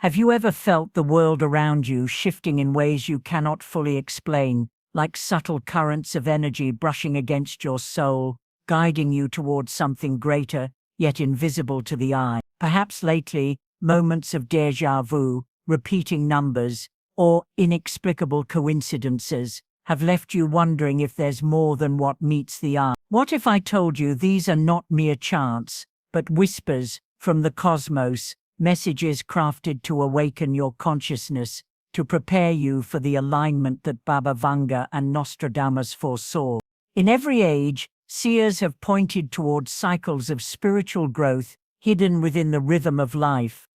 Have you ever felt the world around you shifting in ways you cannot fully explain, like subtle currents of energy brushing against your soul, guiding you towards something greater, yet invisible to the eye? Perhaps lately, moments of déjà vu, repeating numbers, or inexplicable coincidences have left you wondering if there's more than what meets the eye. What if I told you these are not mere chants, but whispers from the cosmos, messages crafted to awaken your consciousness, to prepare you for the alignment that Baba Vanga and Nostradamus foresaw? In every age, seers have pointed towards cycles of spiritual growth hidden within the rhythm of life.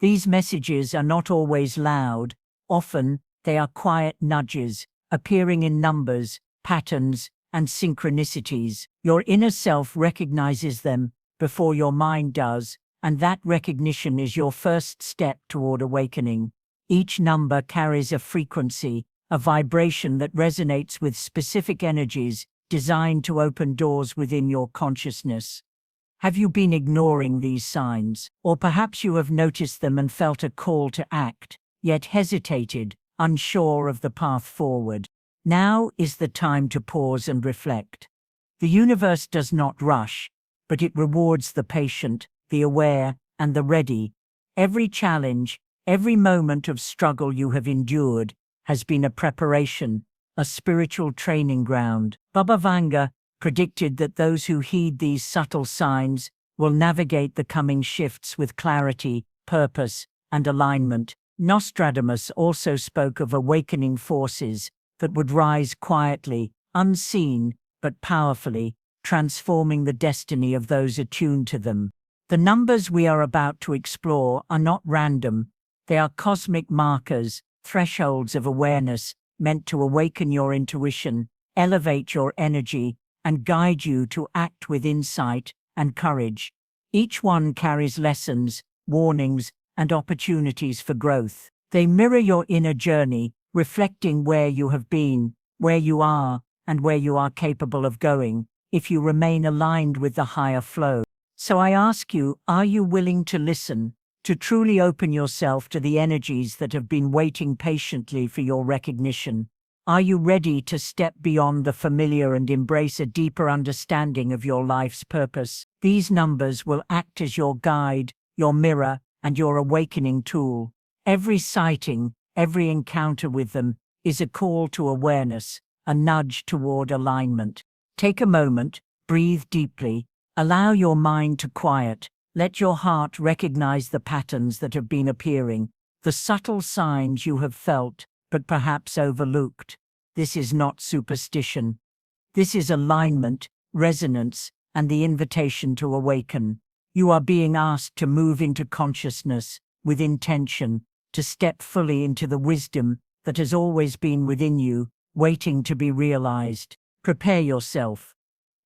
These messages are not always loud. Often, they are quiet nudges, appearing in numbers, patterns, and synchronicities. Your inner self recognizes them before your mind does, and that recognition is your first step toward awakening. Each number carries a frequency, a vibration that resonates with specific energies designed to open doors within your consciousness. Have you been ignoring these signs? Or perhaps you have noticed them and felt a call to act, yet hesitated, unsure of the path forward. Now is the time to pause and reflect. The universe does not rush, but it rewards the patient, the aware, and the ready. Every challenge, every moment of struggle you have endured has been a preparation, a spiritual training ground. Baba Vanga predicted that those who heed these subtle signs will navigate the coming shifts with clarity, purpose, and alignment. Nostradamus also spoke of awakening forces that would rise quietly, unseen, but powerfully, transforming the destiny of those attuned to them. The numbers we are about to explore are not random. They are cosmic markers, thresholds of awareness, meant to awaken your intuition, elevate your energy, and guide you to act with insight and courage. Each one carries lessons, warnings, and opportunities for growth. They mirror your inner journey, reflecting where you have been, where you are, and where you are capable of going, if you remain aligned with the higher flow. So I ask you, are you willing to listen, to truly open yourself to the energies that have been waiting patiently for your recognition? Are you ready to step beyond the familiar and embrace a deeper understanding of your life's purpose? These numbers will act as your guide, your mirror, and your awakening tool. Every sighting, every encounter with them is a call to awareness, a nudge toward alignment. Take a moment, breathe deeply, allow your mind to quiet, let your heart recognize the patterns that have been appearing, the subtle signs you have felt, but perhaps overlooked. This is not superstition. This is alignment, resonance, and the invitation to awaken. You are being asked to move into consciousness with intention, to step fully into the wisdom that has always been within you, waiting to be realized. Prepare yourself.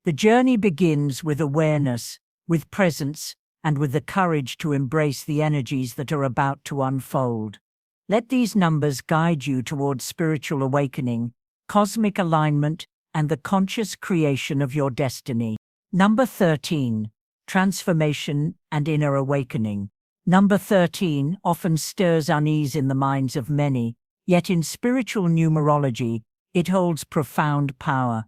The journey begins with awareness, with presence, and with the courage to embrace the energies that are about to unfold. Let these numbers guide you towards spiritual awakening, cosmic alignment, and the conscious creation of your destiny. Number 13. Transformation and inner awakening. Number 13 often stirs unease in the minds of many, yet in spiritual numerology, it holds profound power.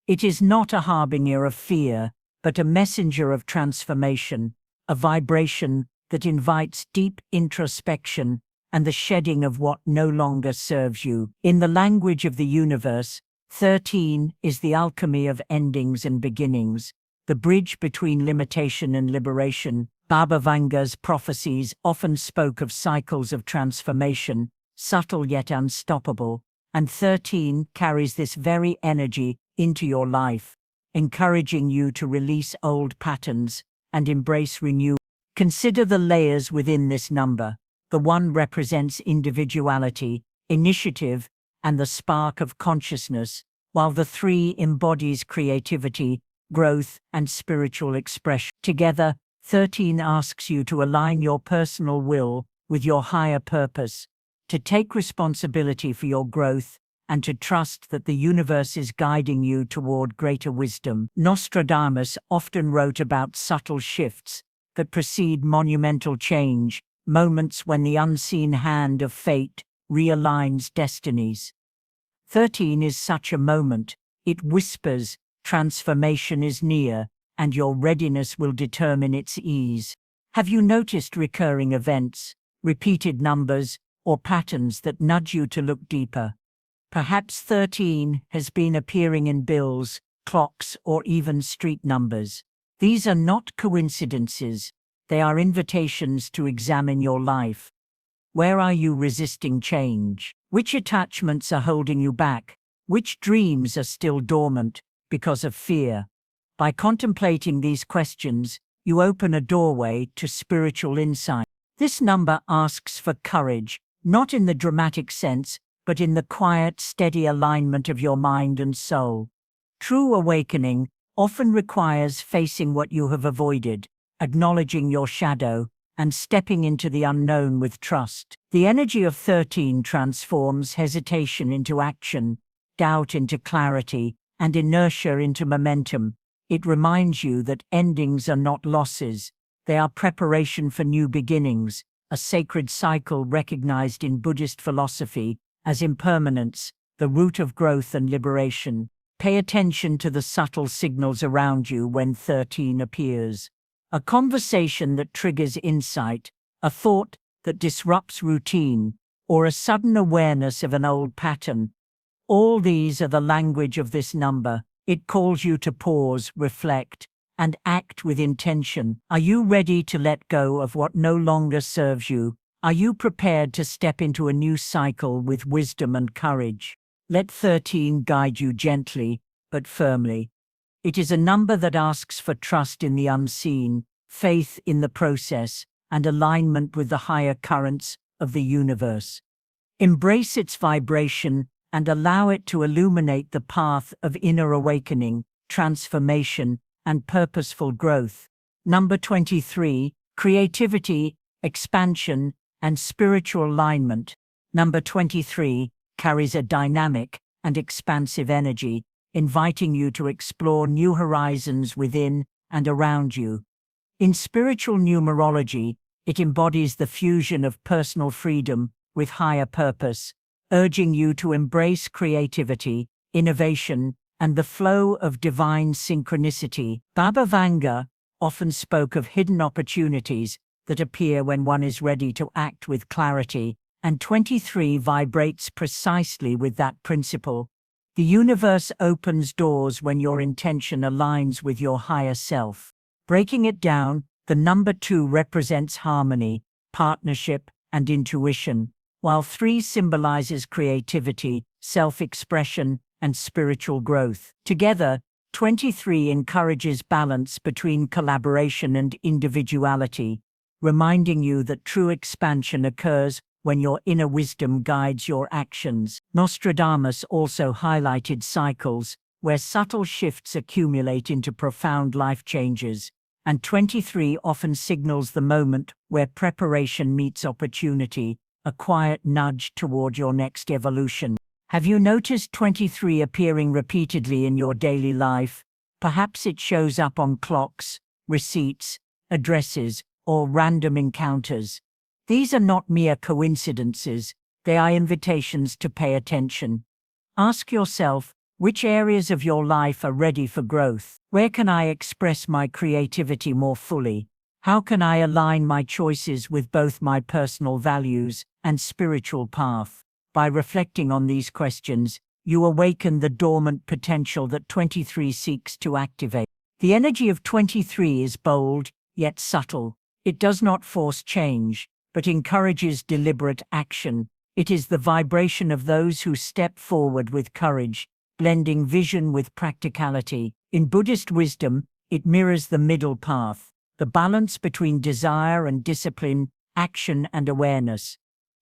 It is not a harbinger of fear, but a messenger of transformation, a vibration that invites deep introspection and the shedding of what no longer serves you. In the language of the universe, 13 is the alchemy of endings and beginnings, the bridge between limitation and liberation. Baba Vanga's prophecies often spoke of cycles of transformation, subtle yet unstoppable, and 13 carries this very energy into your life, encouraging you to release old patterns and embrace renewal. Consider the layers within this number. The 1 represents individuality, initiative, and the spark of consciousness, while the 3 embodies creativity, growth, and spiritual expression. Together, 13 asks you to align your personal will with your higher purpose, to take responsibility for your growth, and to trust that the universe is guiding you toward greater wisdom. Nostradamus often wrote about subtle shifts that precede monumental change, moments when the unseen hand of fate realigns destinies. 13 is such a moment. It whispers, transformation is near, and your readiness will determine its ease. Have you noticed recurring events, repeated numbers, or patterns that nudge you to look deeper? Perhaps 13 has been appearing in bills, clocks, or even street numbers. These are not coincidences. They are invitations to examine your life. Where are you resisting change? Which attachments are holding you back? Which dreams are still dormant because of fear? By contemplating these questions, you open a doorway to spiritual insight. This number asks for courage, not in the dramatic sense, but in the quiet, steady alignment of your mind and soul. True awakening often requires facing what you have avoided, acknowledging your shadow, and stepping into the unknown with trust. The energy of 13 transforms hesitation into action, doubt into clarity, and inertia into momentum. It reminds you that endings are not losses, they are preparation for new beginnings, a sacred cycle recognized in Buddhist philosophy as impermanence, the root of growth and liberation. Pay attention to the subtle signals around you when 13 appears. A conversation that triggers insight, a thought that disrupts routine, or a sudden awareness of an old pattern. All these are the language of this number. It calls you to pause, reflect, and act with intention. Are you ready to let go of what no longer serves you? Are you prepared to step into a new cycle with wisdom and courage? Let 13 guide you gently, but firmly. It is a number that asks for trust in the unseen, faith in the process, and alignment with the higher currents of the universe. Embrace its vibration and allow it to illuminate the path of inner awakening, transformation, and purposeful growth. Number 23, creativity, expansion, and spiritual alignment. Number 23 carries a dynamic and expansive energy, inviting you to explore new horizons within and around you. In spiritual numerology, it embodies the fusion of personal freedom with higher purpose, urging you to embrace creativity, innovation, and the flow of divine synchronicity. Baba Vanga often spoke of hidden opportunities that appear when one is ready to act with clarity, and 23 vibrates precisely with that principle. The universe opens doors when your intention aligns with your higher self. Breaking it down, the number 2 represents harmony, partnership, and intuition, while 3 symbolizes creativity, self-expression, and spiritual growth. Together, 23 encourages balance between collaboration and individuality, reminding you that true expansion occurs when your inner wisdom guides your actions. Nostradamus also highlighted cycles where subtle shifts accumulate into profound life changes, and 23 often signals the moment where preparation meets opportunity, a quiet nudge toward your next evolution. Have you noticed 23 appearing repeatedly in your daily life? Perhaps it shows up on clocks, receipts, addresses, or random encounters. These are not mere coincidences, they are invitations to pay attention. Ask yourself, which areas of your life are ready for growth? Where can I express my creativity more fully? How can I align my choices with both my personal values and spiritual path? By reflecting on these questions, you awaken the dormant potential that 23 seeks to activate. The energy of 23 is bold, yet subtle. It does not force change, but encourages deliberate action. It is the vibration of those who step forward with courage, blending vision with practicality. In Buddhist wisdom, it mirrors the middle path, the balance between desire and discipline, action and awareness.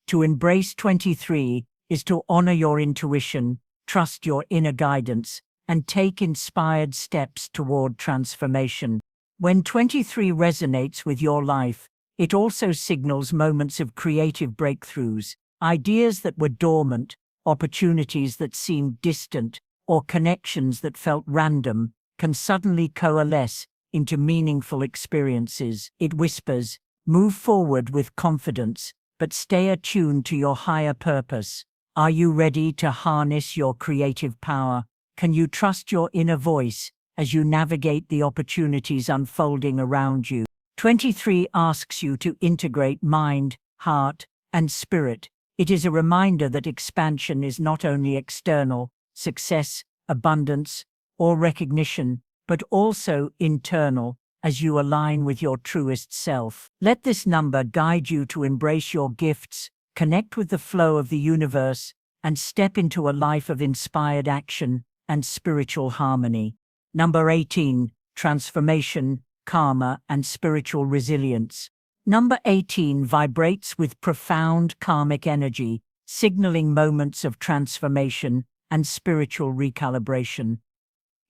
To embrace 23 is to honor your intuition, trust your inner guidance, and take inspired steps toward transformation. When 23 resonates with your life, it also signals moments of creative breakthroughs, ideas that were dormant, opportunities that seemed distant, or connections that felt random, can suddenly coalesce into meaningful experiences. It whispers, Move forward with confidence, but stay attuned to your higher purpose. Are you ready to harness your creative power? Can you trust your inner voice as you navigate the opportunities unfolding around you? 23 asks you to integrate mind, heart, and spirit. It is a reminder that expansion is not only external, success, abundance, or recognition, but also internal, as you align with your truest self. Let this number guide you to embrace your gifts, connect with the flow of the universe, and step into a life of inspired action and spiritual harmony. Number 18, transformation, karma, and spiritual resilience. Number 18 vibrates with profound karmic energy, signaling moments of transformation and spiritual recalibration.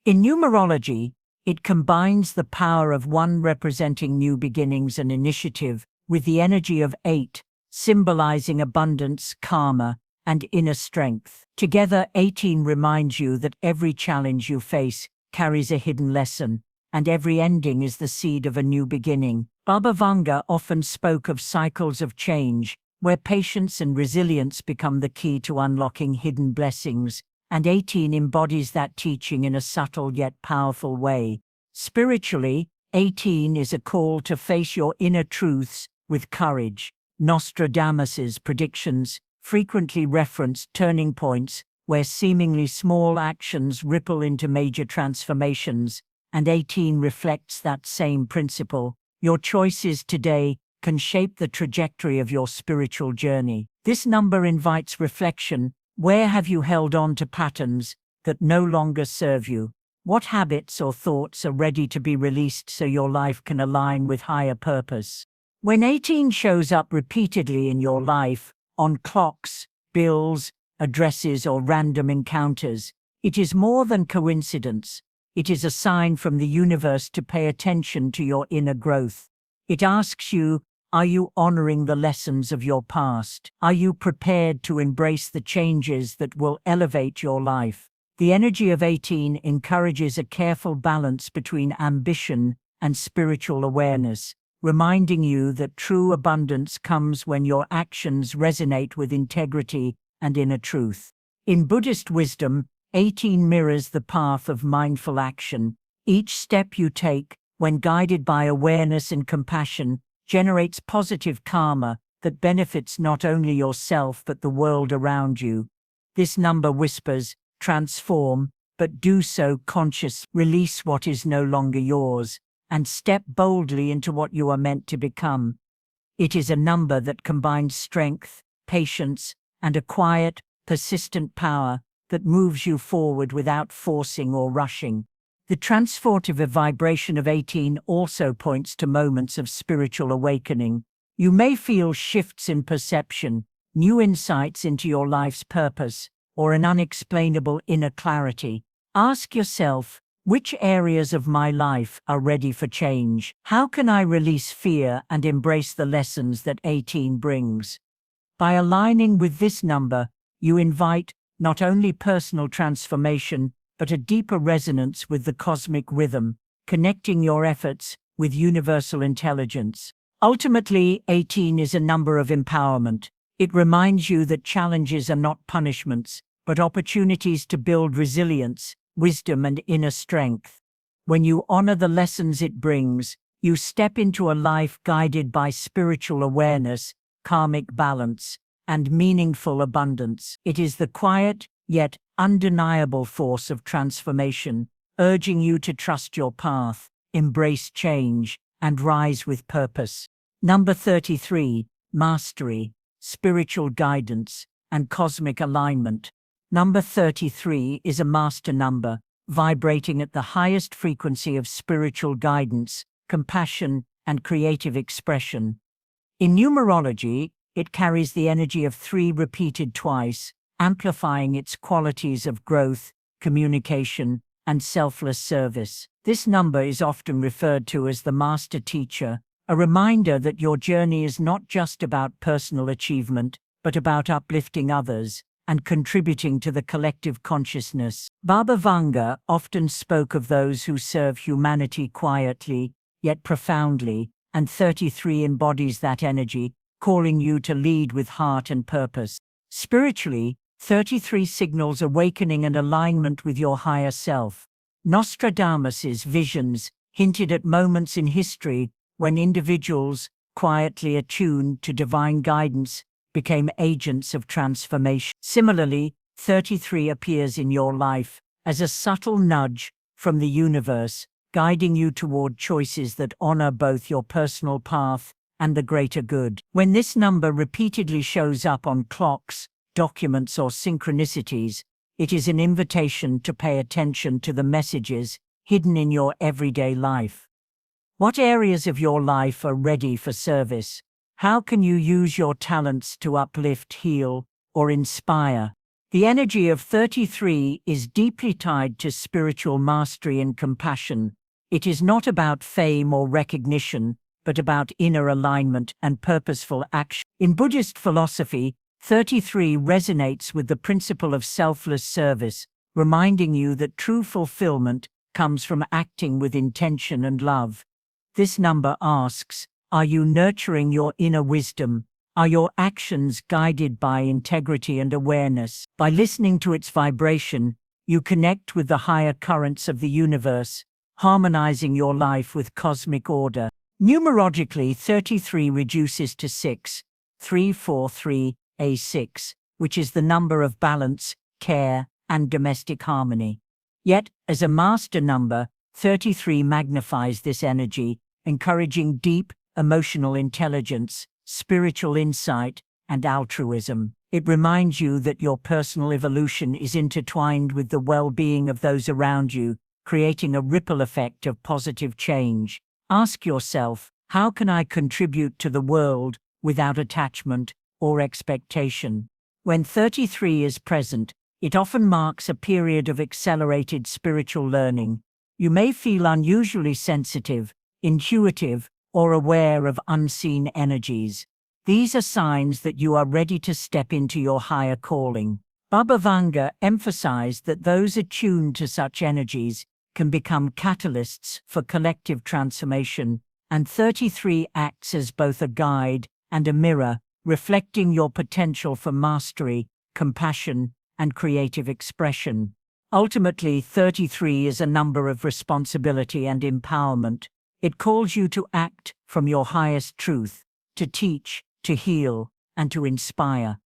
In numerology, it combines the power of 1 representing new beginnings and initiative with the energy of 8, symbolizing abundance, karma, and inner strength. Together, 18 reminds you that every challenge you face carries a hidden lesson, and every ending is the seed of a new beginning. Baba Vanga often spoke of cycles of change, where patience and resilience become the key to unlocking hidden blessings, and 18 embodies that teaching in a subtle yet powerful way. Spiritually, 18 is a call to face your inner truths with courage. Nostradamus's predictions frequently reference turning points where seemingly small actions ripple into major transformations, and 18 reflects that same principle. Your choices today can shape the trajectory of your spiritual journey. This number invites reflection. Where have you held on to patterns that no longer serve you? What habits or thoughts are ready to be released so your life can align with higher purpose? When 18 shows up repeatedly in your life, on clocks, bills, addresses, or random encounters, it is more than coincidence. It is a sign from the universe to pay attention to your inner growth. It asks you, are you honoring the lessons of your past? Are you prepared to embrace the changes that will elevate your life? The energy of 18 encourages a careful balance between ambition and spiritual awareness, reminding you that true abundance comes when your actions resonate with integrity and inner truth. In Buddhist wisdom, 18 mirrors the path of mindful action. Each step you take, when guided by awareness and compassion, generates positive karma that benefits not only yourself but the world around you. This number whispers, transform, but do so consciously. Release what is no longer yours, and step boldly into what you are meant to become. It is a number that combines strength, patience, and a quiet, persistent power that moves you forward without forcing or rushing. The transformative vibration of 18 also points to moments of spiritual awakening. You may feel shifts in perception, new insights into your life's purpose, or an unexplainable inner clarity. Ask yourself, which areas of my life are ready for change? How can I release fear and embrace the lessons that 18 brings? By aligning with this number, you invite not only personal transformation, but a deeper resonance with the cosmic rhythm, connecting your efforts with universal intelligence. Ultimately, 18 is a number of empowerment. It reminds you that challenges are not punishments, but opportunities to build resilience, wisdom, and inner strength. When you honor the lessons it brings, you step into a life guided by spiritual awareness, karmic balance, and meaningful abundance. It is the quiet, yet undeniable force of transformation, urging you to trust your path, embrace change, and rise with purpose. Number 33, mastery, spiritual guidance, and cosmic alignment. Number 33 is a master number, vibrating at the highest frequency of spiritual guidance, compassion, and creative expression. In numerology, it carries the energy of 3 repeated twice, amplifying its qualities of growth, communication, and selfless service. This number is often referred to as the master teacher, a reminder that your journey is not just about personal achievement, but about uplifting others and contributing to the collective consciousness. Baba Vanga often spoke of those who serve humanity quietly, yet profoundly, and 33 embodies that energy, calling you to lead with heart and purpose. Spiritually, 33 signals awakening and alignment with your higher self. Nostradamus's visions hinted at moments in history when individuals, quietly attuned to divine guidance, became agents of transformation. Similarly, 33 appears in your life as a subtle nudge from the universe, guiding you toward choices that honor both your personal path and the greater good. When this number repeatedly shows up on clocks, documents, or synchronicities, it is an invitation to pay attention to the messages hidden in your everyday life. What areas of your life are ready for service? How can you use your talents to uplift, heal, or inspire? The energy of 33 is deeply tied to spiritual mastery and compassion. It is not about fame or recognition, but about inner alignment and purposeful action. In Buddhist philosophy, 33 resonates with the principle of selfless service, reminding you that true fulfillment comes from acting with intention and love. This number asks, are you nurturing your inner wisdom? Are your actions guided by integrity and awareness? By listening to its vibration, you connect with the higher currents of the universe, harmonizing your life with cosmic order. Numerologically, 33 reduces to 6, 343, A6, which is the number of balance, care, and domestic harmony. Yet, as a master number, 33 magnifies this energy, encouraging deep, emotional intelligence, spiritual insight, and altruism. It reminds you that your personal evolution is intertwined with the well-being of those around you, creating a ripple effect of positive change. Ask yourself, how can I contribute to the world without attachment or expectation? When 33 is present, it often marks a period of accelerated spiritual learning. You may feel unusually sensitive, intuitive, or aware of unseen energies. These are signs that you are ready to step into your higher calling. Baba Vanga emphasized that those attuned to such energies can become catalysts for collective transformation, and 33 acts as both a guide and a mirror, reflecting your potential for mastery, compassion, and creative expression. Ultimately, 33 is a number of responsibility and empowerment. It calls you to act from your highest truth, to teach, to heal, and to inspire.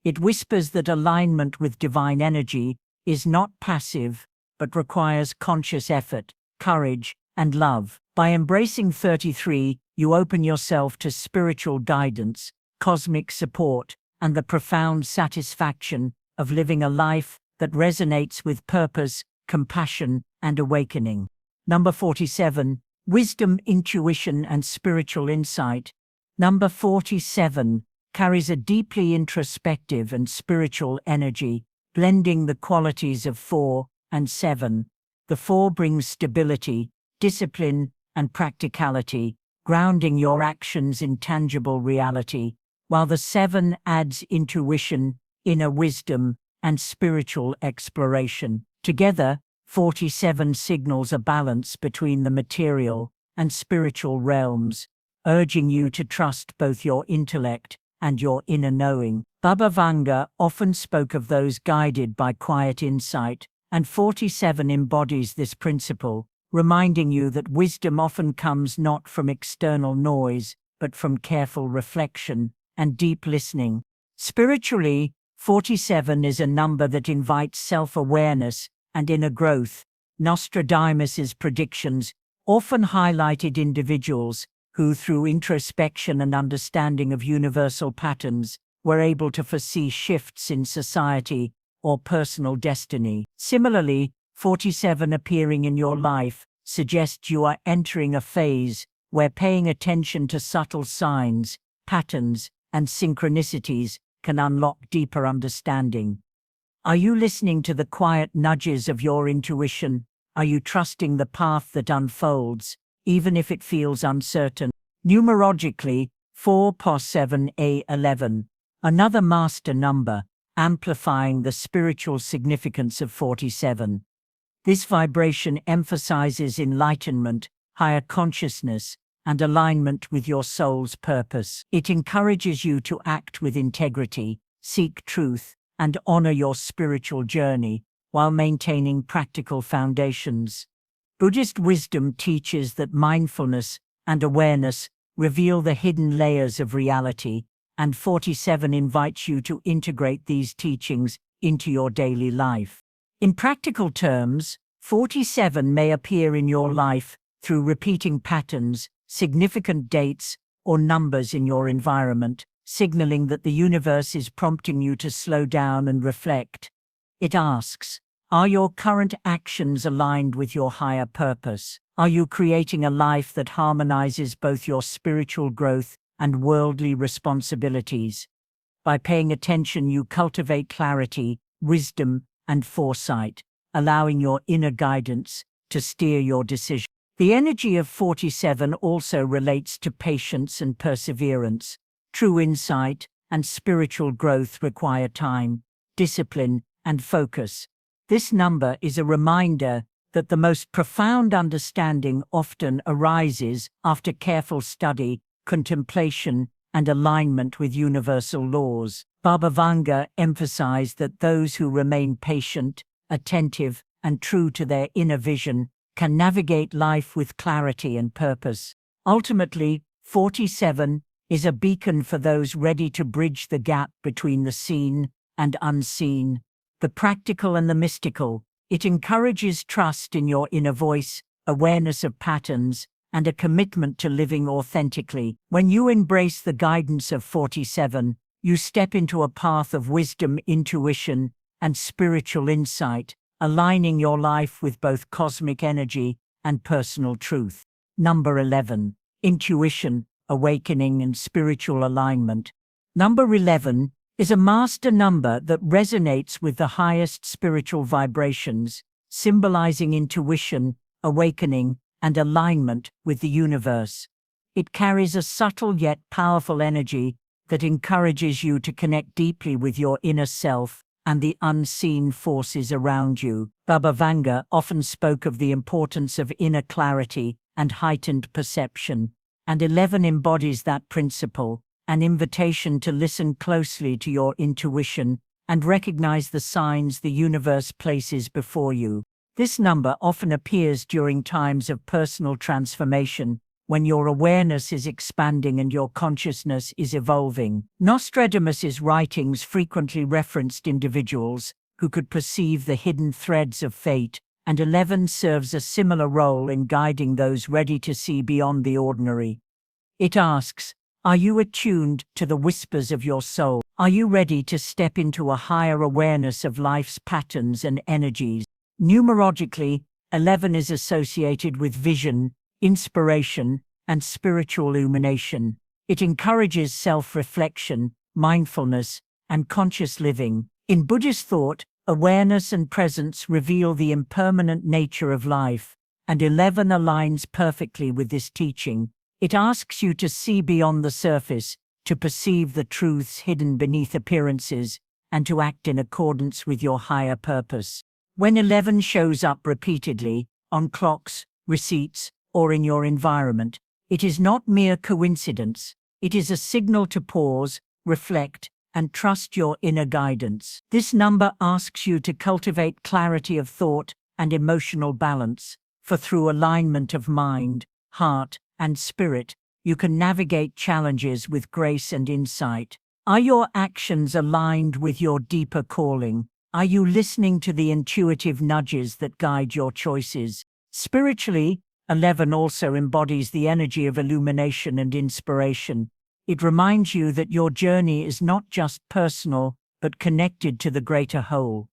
It whispers that alignment with divine energy is not passive, but requires conscious effort, courage, and love. By embracing 33, you open yourself to spiritual guidance, cosmic support, and the profound satisfaction of living a life that resonates with purpose, compassion, and awakening. Number 47. Wisdom, intuition, and spiritual insight. Number 47 carries a deeply introspective and spiritual energy, blending the qualities of 4 and 7. The 4 brings stability, discipline, and practicality, grounding your actions in tangible reality, while the 7 adds intuition, inner wisdom, and spiritual exploration. Together, 47 signals a balance between the material and spiritual realms, urging you to trust both your intellect and your inner knowing. Baba Vanga often spoke of those guided by quiet insight, and 47 embodies this principle, reminding you that wisdom often comes not from external noise, but from careful reflection and deep listening. Spiritually, 47 is a number that invites self-awareness and inner growth. Nostradamus's predictions often highlighted individuals who, through introspection and understanding of universal patterns, were able to foresee shifts in society or personal destiny. Similarly, 47 appearing in your life suggests you are entering a phase where paying attention to subtle signs, patterns, and synchronicities can unlock deeper understanding. Are you listening to the quiet nudges of your intuition? Are you trusting the path that unfolds, even if it feels uncertain? Numerologically, 4+7A11, another master number, amplifying the spiritual significance of 47. This vibration emphasizes enlightenment, higher consciousness, and alignment with your soul's purpose. It encourages you to act with integrity, seek truth, and honor your spiritual journey while maintaining practical foundations. Buddhist wisdom teaches that mindfulness and awareness reveal the hidden layers of reality, and 47 invites you to integrate these teachings into your daily life. In practical terms, 47 may appear in your life through repeating patterns, significant dates, or numbers in your environment, signaling that the universe is prompting you to slow down and reflect. It asks, are your current actions aligned with your higher purpose? Are you creating a life that harmonizes both your spiritual growth and worldly responsibilities? By paying attention, you cultivate clarity, wisdom, and foresight, allowing your inner guidance to steer your decisions. The energy of 47 also relates to patience and perseverance. True insight and spiritual growth require time, discipline, and focus. This number is a reminder that the most profound understanding often arises after careful study, contemplation, and alignment with universal laws. Baba Vanga emphasized that those who remain patient, attentive, and true to their inner vision can navigate life with clarity and purpose. Ultimately, 47 is a beacon for those ready to bridge the gap between the seen and unseen, the practical and the mystical. It encourages trust in your inner voice, awareness of patterns, and a commitment to living authentically. When you embrace the guidance of 47, you step into a path of wisdom, intuition, and spiritual insight, aligning your life with both cosmic energy and personal truth. Number 11. Intuition, awakening, and spiritual alignment. Number 11 is a master number that resonates with the highest spiritual vibrations, symbolizing intuition, awakening, and alignment with the universe. It carries a subtle yet powerful energy that encourages you to connect deeply with your inner self and the unseen forces around you. Baba Vanga often spoke of the importance of inner clarity and heightened perception, and 11 embodies that principle, an invitation to listen closely to your intuition and recognize the signs the universe places before you. This number often appears during times of personal transformation, when your awareness is expanding and your consciousness is evolving. Nostradamus' writings frequently referenced individuals who could perceive the hidden threads of fate, and 11 serves a similar role in guiding those ready to see beyond the ordinary. It asks, are you attuned to the whispers of your soul? Are you ready to step into a higher awareness of life's patterns and energies? Numerologically, 11 is associated with vision, inspiration, and spiritual illumination. It encourages self-reflection, mindfulness, and conscious living. In Buddhist thought, awareness and presence reveal the impermanent nature of life, and 11 aligns perfectly with this teaching. It asks you to see beyond the surface, to perceive the truths hidden beneath appearances, and to act in accordance with your higher purpose. When 11 shows up repeatedly, on clocks, receipts, or in your environment, it is not mere coincidence. It is a signal to pause, reflect, and trust your inner guidance. This number asks you to cultivate clarity of thought and emotional balance, for through alignment of mind, heart, and spirit, you can navigate challenges with grace and insight. Are your actions aligned with your deeper calling? Are you listening to the intuitive nudges that guide your choices? Spiritually, 11 also embodies the energy of illumination and inspiration. It reminds you that your journey is not just personal, but connected to the greater whole.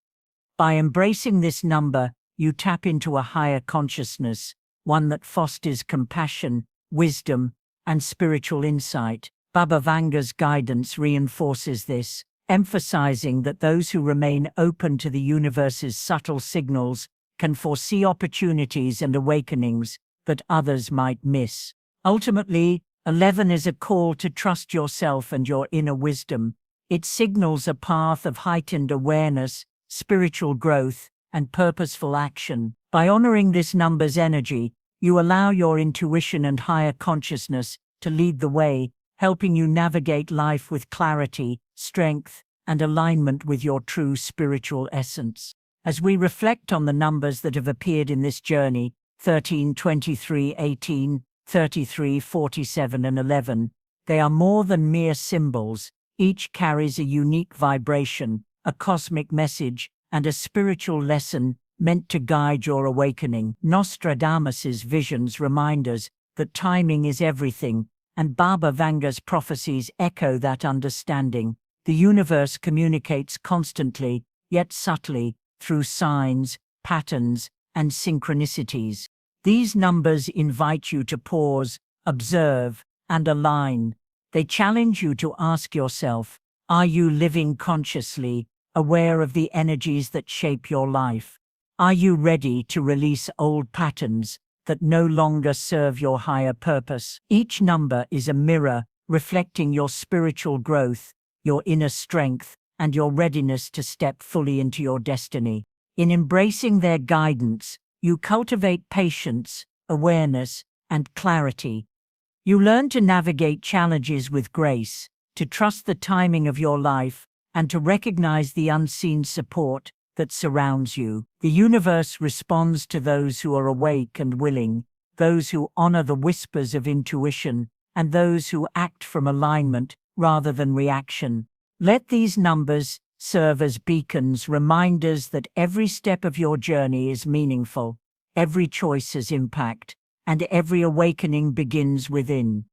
By embracing this number, you tap into a higher consciousness, one that fosters compassion, wisdom, and spiritual insight. Baba Vanga's guidance reinforces this, emphasizing that those who remain open to the universe's subtle signals can foresee opportunities and awakenings that others might miss. Ultimately, 11 is a call to trust yourself and your inner wisdom. It signals a path of heightened awareness, spiritual growth, and purposeful action. By honoring this number's energy, You allow your intuition and higher consciousness to lead the way, helping you navigate life with clarity, strength, and alignment with your true spiritual essence. As we reflect on the numbers that have appeared in this journey, 13, 23, 18, 33, 47, and 11, they are more than mere symbols. Each carries a unique vibration, a cosmic message, and a spiritual lesson meant to guide your awakening. Nostradamus's visions remind us that timing is everything, and Baba Vanga's prophecies echo that understanding. The universe communicates constantly, yet subtly, through signs, patterns, and synchronicities. These numbers invite you to pause, observe, and align. They challenge you to ask yourself, are you living consciously, aware of the energies that shape your life? Are you ready to release old patterns that no longer serve your higher purpose? Each number is a mirror reflecting your spiritual growth, your inner strength, and your readiness to step fully into your destiny. In embracing their guidance, you cultivate patience, awareness, and clarity. You learn to navigate challenges with grace, to trust the timing of your life, and to recognize the unseen support that surrounds you. The universe responds to those who are awake and willing, those who honor the whispers of intuition, and those who act from alignment rather than reaction. Let these numbers serve as beacons, reminders that every step of your journey is meaningful, every choice has impact, and every awakening begins within.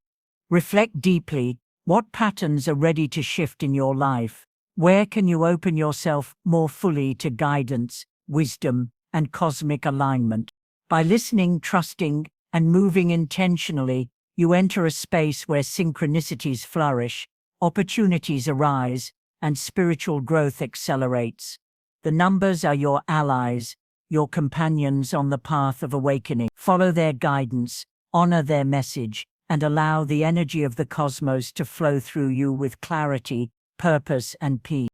Reflect deeply. What patterns are ready to shift in your life? Where can you open yourself more fully to guidance, wisdom, and cosmic alignment? By listening, trusting, and moving intentionally, you enter a space where synchronicities flourish, opportunities arise, and spiritual growth accelerates. The numbers are your allies, your companions on the path of awakening. Follow their guidance, honor their message, and allow the energy of the cosmos to flow through you with clarity, purpose, and peace.